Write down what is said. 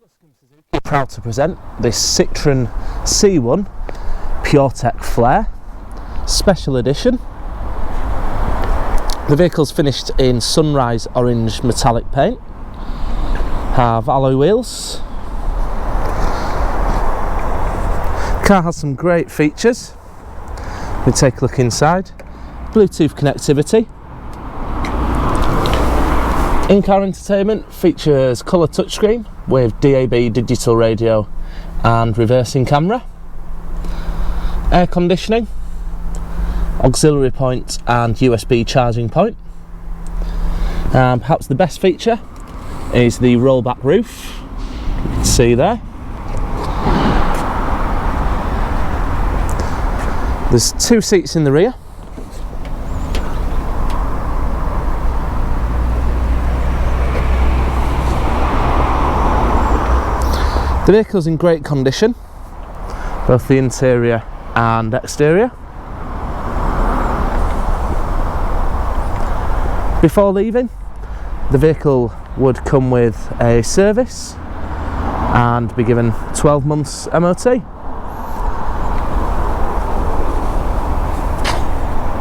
Luscombe Suzuki are proud to present this Citroen C1 PureTech Flair Special Edition. The vehicle's finished in sunrise orange metallic paint, have alloy wheels. The car has some great features. We take a look inside. Bluetooth connectivity. In-car entertainment features colour touchscreen with DAB digital radio and reversing camera. Air conditioning, auxiliary point and USB charging point. Perhaps the best feature is the rollback roof. You can see there. There's two seats in the rear. The vehicle's in great condition, both the interior and exterior. Before leaving, the vehicle would come with a service and be given 12 months MOT.